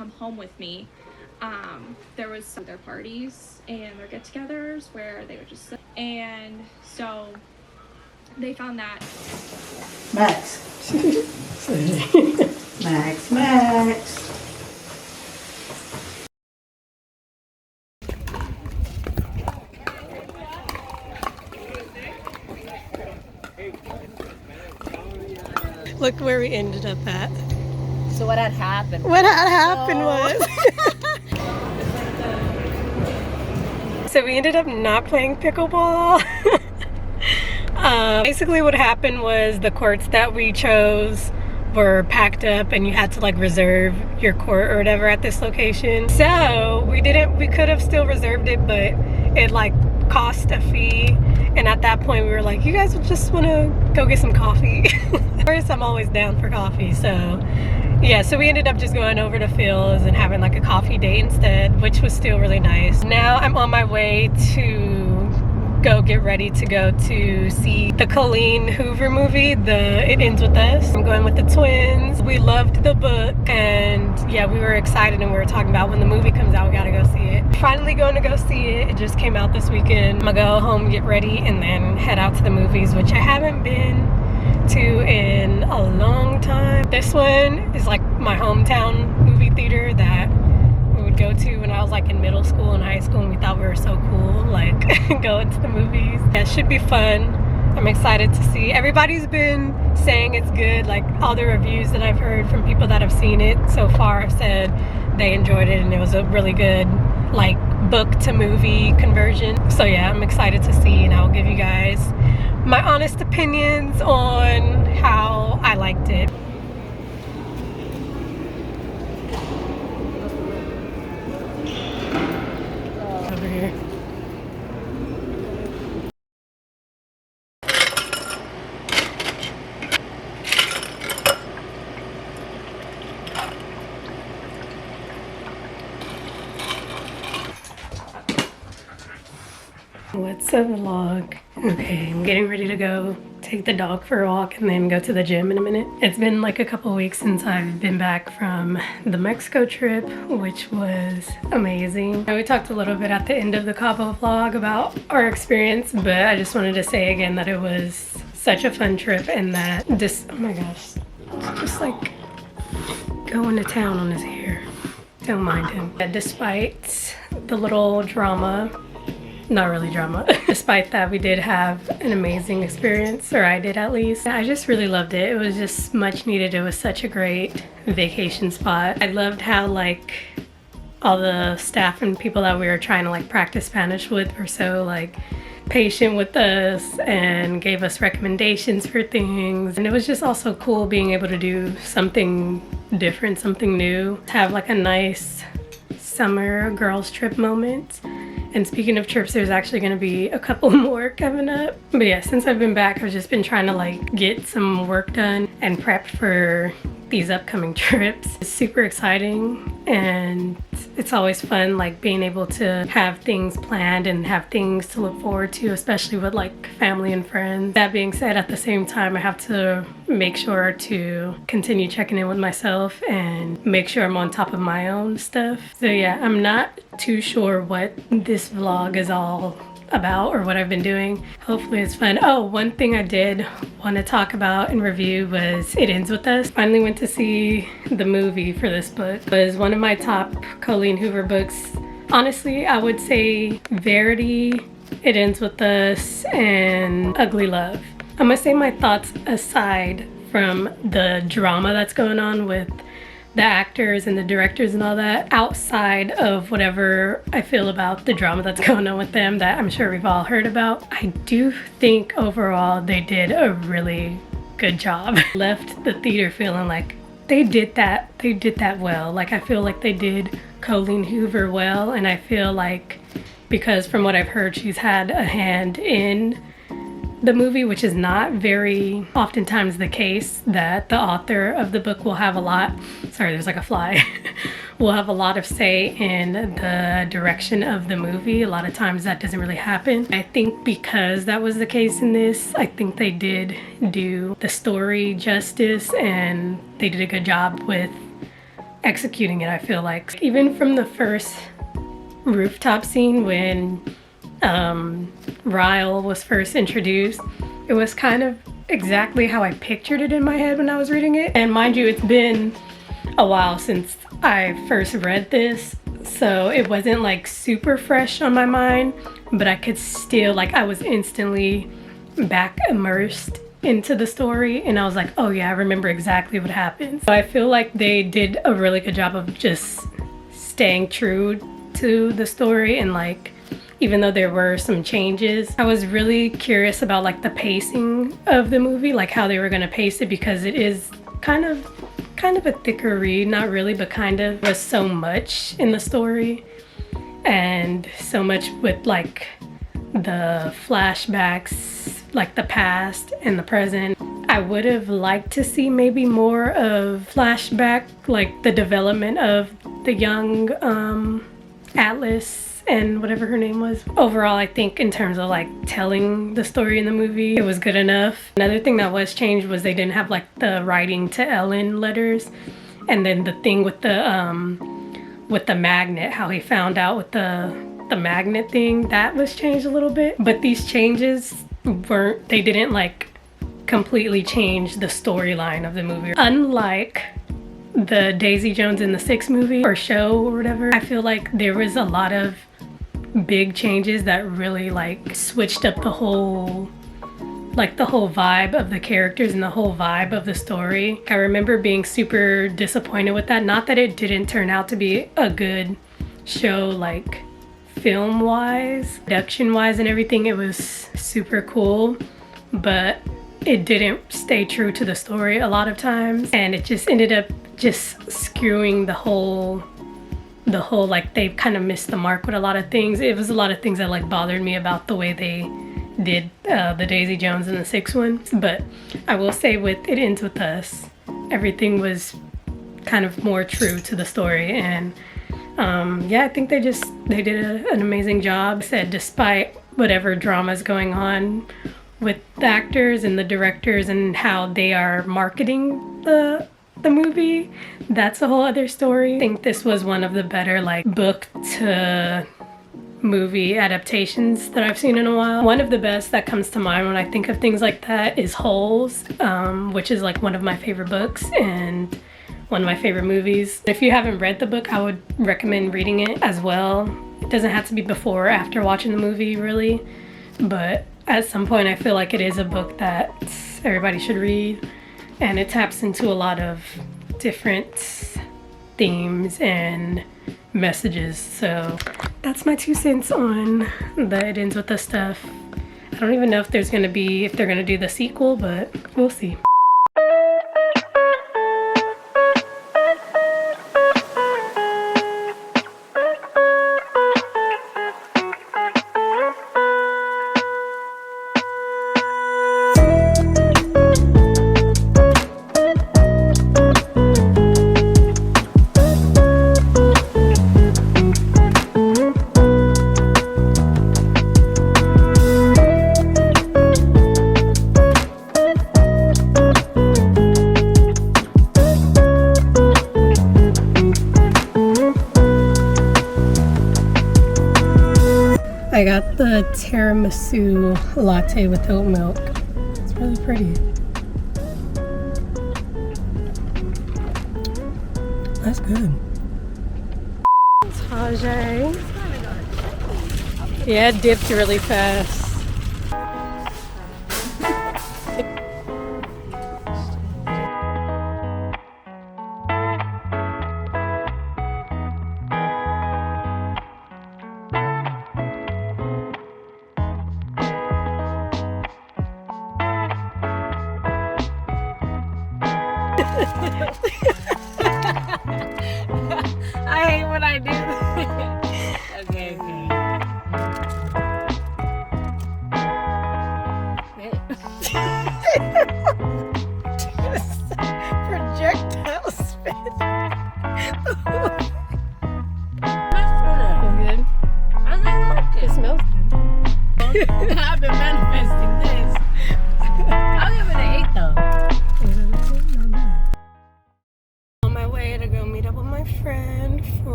come home with me. There was some of their parties and their get-togethers where they would just sit, and so they found that Max. Max. Look where we ended up at. So what had happened? What had happened was... So we ended up not playing pickleball. Basically what happened was the courts that we chose were packed up and you had to like reserve your court or whatever at this location. So we could have still reserved it, but it like cost a fee. And at that point we were like, you guys just want to go get some coffee? Of course, I'm always down for coffee, so yeah, so we ended up just going over to Phil's and having like a coffee date instead, which was still really nice. Now I'm on my way to go get ready to go to see the Colleen Hoover movie, It Ends With Us. I'm going with the twins. We loved the book, and yeah, we were excited, and we were talking about when the movie comes out, we gotta go see it. Finally going to go see it. It just came out this weekend. I'm gonna go home, get ready, and then head out to the movies, which I haven't been to in a long time. This one is like my hometown movie theater that we would go to when I was like in middle school and high school, and we thought we were so cool, like going to the movies. Yeah, it should be fun. I'm excited to see. Everybody's been saying it's good. Like all the reviews that I've heard from people that have seen it so far have said they enjoyed it and it was a really good like book to movie conversion. So yeah, I'm excited to see, and I'll give you guys my honest opinions on how I liked it. Over here. What's a vlog? Okay, I'm getting ready to go take the dog for a walk and then go to the gym in a minute. It's been like a couple weeks since I've been back from the Mexico trip, which was amazing. We talked a little bit at the end of the Cabo vlog about our experience, but I just wanted to say again that it was such a fun trip, and that this, oh my gosh, just like going to town on his hair. Don't mind him. Despite the little drama, not really drama. Despite that, we did have an amazing experience, or I did at least. I just really loved it. It was just much needed. It was such a great vacation spot. I loved how like all the staff and people that we were trying to like practice Spanish with were so like patient with us and gave us recommendations for things. And it was just also cool being able to do something different, something new, to have like a nice summer girls trip moment. And speaking of trips, there's actually going to be a couple more coming up. But yeah, since I've been back, I've just been trying to like get some work done and prepped for these upcoming trips. It's super exciting, and it's always fun like being able to have things planned and have things to look forward to, especially with like family and friends. That being said, at the same time, I have to make sure to continue checking in with myself and make sure I'm on top of my own stuff. So yeah, I'm not too sure what this vlog is all about or what I've been doing. Hopefully it's fun. Oh, one thing I did want to talk about and review was It Ends With Us. Finally went to see the movie for this book. It was one of my top Colleen Hoover books. Honestly, I would say Verity, It Ends With Us, and Ugly Love. I'm gonna say my thoughts aside from the drama that's going on with the actors and the directors and all that, outside of whatever I feel about the drama that's going on with them that I'm sure we've all heard about. I do think overall they did a really good job. Left the theater feeling like they did that well. Like I feel like they did Colleen Hoover well, and I feel like because from what I've heard, she's had a hand in the movie, which is not very oftentimes the case, that the author of the book will have a lot, sorry, there's like a fly, will have a lot of say in the direction of the movie. A lot of times that doesn't really happen. I think because that was the case in this, I think they did do the story justice, and they did a good job with executing it, I feel like. Even from the first rooftop scene when Ryle was first introduced, it was kind of exactly how I pictured it in my head when I was reading it. And mind you, it's been a while since I first read this, so it wasn't like super fresh on my mind, but I could still, like, I was instantly back immersed into the story, and I was like, oh yeah, I remember exactly what happened. So I feel like they did a really good job of just staying true to the story, and like, even though there were some changes, I was really curious about like the pacing of the movie, like how they were gonna pace it, because it is kind of a thicker read, not really, but kind of. There's so much in the story, and so much with like the flashbacks, like the past and the present. I would have liked to see maybe more of flashback, like the development of the young Atlas and whatever her name was. Overall, I think in terms of like telling the story in the movie, it was good enough. Another thing that was changed was they didn't have like the writing to Ellen letters, and then the thing with the magnet, how he found out with the magnet thing, that was changed a little bit. But these changes they didn't like completely change the storyline of the movie. Unlike the Daisy Jones and the Six movie or show or whatever, I feel like there was a lot of big changes that really like switched up the whole vibe of the characters and the whole vibe of the story. I remember being super disappointed with that. Not that it didn't turn out to be a good show, like film wise, production wise and everything. It was super cool, but it didn't stay true to the story a lot of times, and it just ended up just skewing the whole like, they kind of missed the mark with a lot of things. It was a lot of things that like bothered me about the way they did the Daisy Jones and the Six one. But I will say with It Ends With Us, everything was kind of more true to the story, and yeah, I think they did an amazing job. I said, despite whatever drama's going on with the actors and the directors and how they are marketing the movie, that's a whole other story. I think this was one of the better like book to movie adaptations that I've seen in a while. One of the best that comes to mind when I think of things like that is Holes, which is like one of my favorite books and one of my favorite movies. If you haven't read the book, I would recommend reading it as well. It doesn't have to be before or after watching the movie really, but at some point I feel like it is a book that everybody should read, and it taps into a lot of different themes and messages. So that's my 2 cents on the It Ends With Us stuff. I don't even know if they're gonna do the sequel, but we'll see. I got the tiramisu latte with oat milk. It's really pretty. That's good. Tajay. Yeah, it dipped really fast. I hate when I do that. Okay.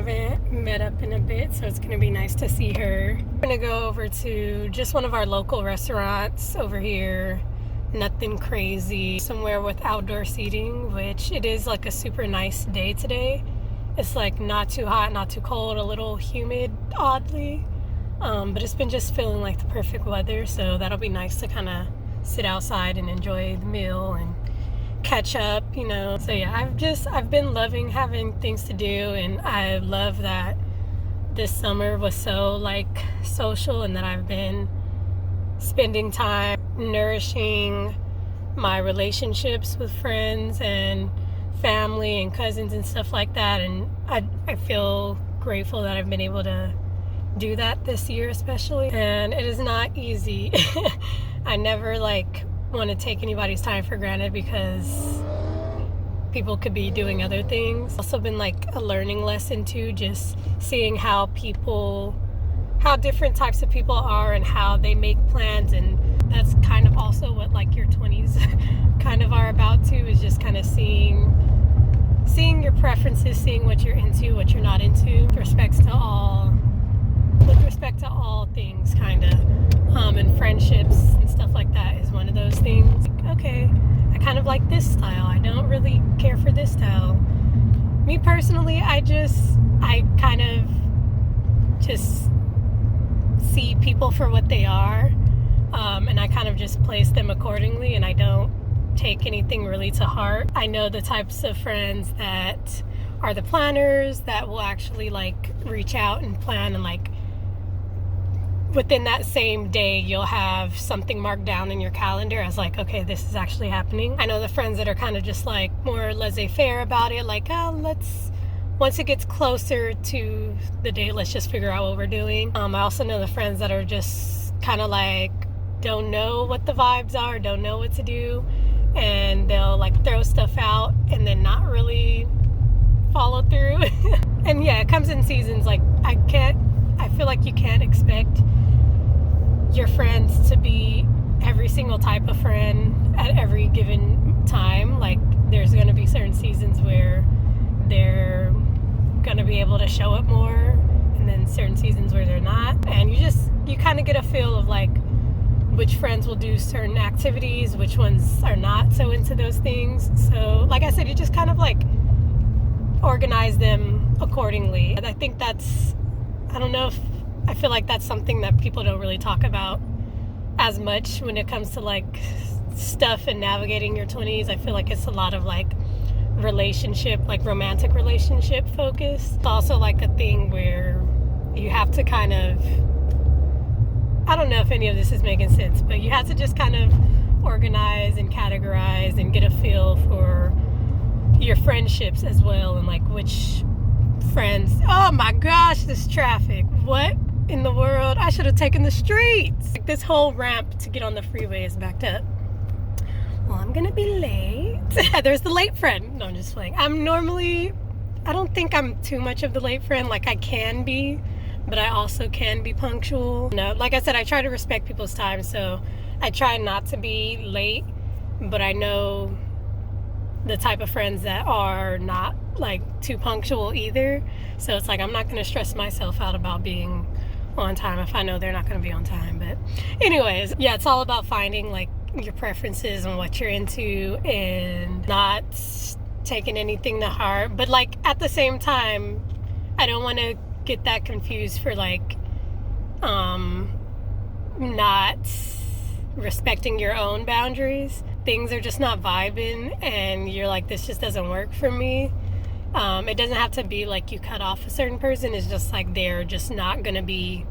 haven't met up in a bit, so it's gonna be nice to see her. We're gonna go over to just one of our local restaurants over here. Nothing crazy. Somewhere with outdoor seating, which it is like a super nice day today. It's like not too hot, not too cold, a little humid, oddly. But it's been just feeling like the perfect weather, so that'll be nice to kind of sit outside and enjoy the meal and catch up, you know. So yeah, I've been loving having things to do, and I love that this summer was so like social, and that I've been spending time nourishing my relationships with friends and family and cousins and stuff like that. And I feel grateful that I've been able to do that this year especially, and it is not easy. I never like want to take anybody's time for granted because people could be doing other things. It's also been like a learning lesson too, just seeing how different types of people are and how they make plans. And that's kind of also what like your 20s kind of are about too, is just kind of seeing your preferences, seeing what you're into, what you're not into, with respect to all things kind of. And friendships and stuff like that is one of those things. Okay, I kind of like this style, I don't really care for this style. Me personally, I kind of just see people for what they are, and I kind of just place them accordingly, and I don't take anything really to heart. I know the types of friends that are the planners, that will actually like reach out and plan, and like within that same day you'll have something marked down in your calendar as like, okay, this is actually happening. I know the friends that are kind of just like more laissez-faire about it, like, oh, once it gets closer to the date, let's just figure out what we're doing. I also know the friends that are just kind of like don't know what the vibes are, don't know what to do, and they'll like throw stuff out and then not really follow through. And yeah, it comes in seasons. Like I feel like you can't expect your friends to be every single type of friend at every given time. Like there's going to be certain seasons where they're going to be able to show up more, and then certain seasons where they're not. And you kind of get a feel of like which friends will do certain activities, which ones are not so into those things. So like I said, you just kind of like organize them accordingly. And I think I feel like that's something that people don't really talk about as much when it comes to like stuff and navigating your 20s. I feel like it's a lot of like romantic relationship focus. It's also like a thing where you have to kind of, I don't know if any of this is making sense, but you have to just kind of organize and categorize and get a feel for your friendships as well, and like which friends. Oh my gosh, this traffic. What in the world? I should have taken the streets. Like this whole ramp to get on the freeway is backed up. Well, I'm gonna be late. There's the late friend. No, I'm just playing. I don't think I'm too much of the late friend. Like I can be, but I also can be punctual. No, like I said, I try to respect people's time, so I try not to be late, but I know the type of friends that are not like too punctual either. So it's like I'm not going to stress myself out about being on time if I know they're not going to be on time. But anyways, yeah, it's all about finding like your preferences and what you're into, and not taking anything to heart. But like at the same time, I don't want to get that confused for like not respecting your own boundaries. Things are just not vibing and you're like, this just doesn't work for me. It doesn't have to be like you cut off a certain person. It's just like they're just not gonna be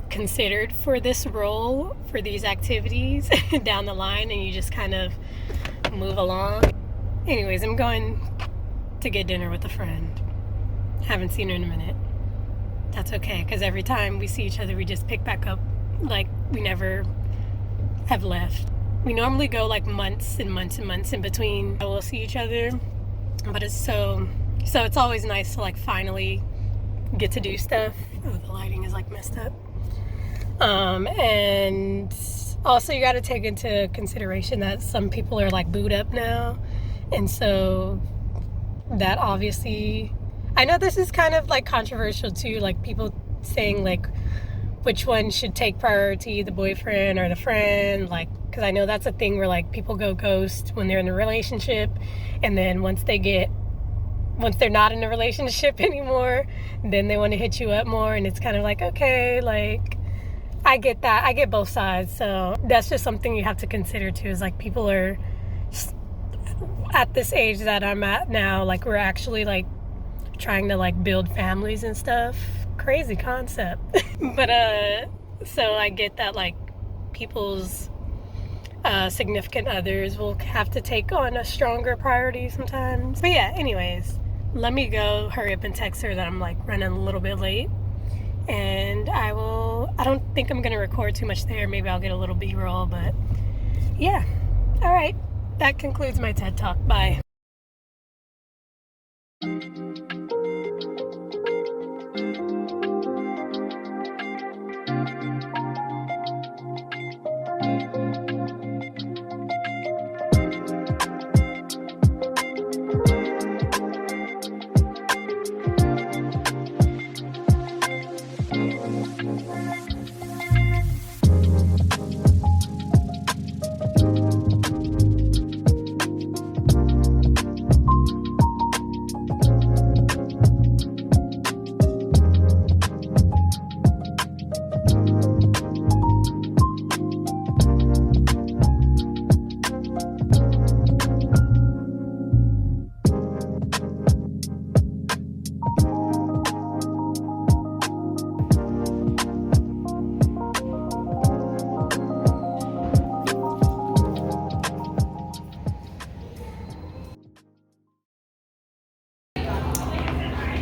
considered for this role, for these activities down the line, and you just kind of move along. Anyways, I'm going to get dinner with a friend. Haven't seen her in a minute. That's okay, because every time we see each other, we just pick back up like we never have left. We normally go like months and months and months in between. We'll see each other, but it's so it's always nice to like finally get to do stuff. Oh, the lighting is like messed up. And also you got to take into consideration that some people are like booed up now, and so that obviously, I know this is kind of like controversial too, like people saying like which one should take priority, the boyfriend or the friend, like, because I know that's a thing where like people go ghost when they're in a relationship, and then once they're not in a relationship anymore, then they want to hit you up more, and it's kind of like, okay, like, I get that. I get both sides. So that's just something you have to consider too, is like people are at this age that I'm at now, like we're actually like trying to like build families and stuff. Crazy concept. But so I get that like people's significant others will have to take on a stronger priority sometimes. But yeah, anyways, let me go hurry up and text her that I'm like running a little bit late, and I don't think I'm gonna record too much there. Maybe I'll get a little B-roll, but yeah. All right, that concludes my TED Talk. Bye.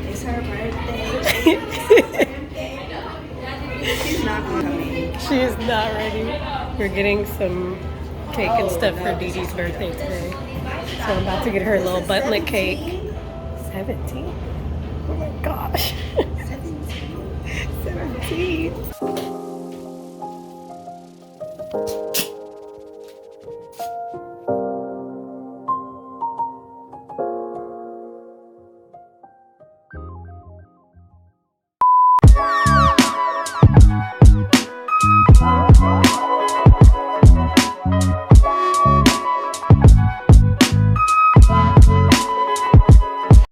It's her birthday. She's not coming. She is not ready. We're getting some cake and stuff for Dee Dee's birthday today. So I'm about to get her a little buttonlet cake. 17.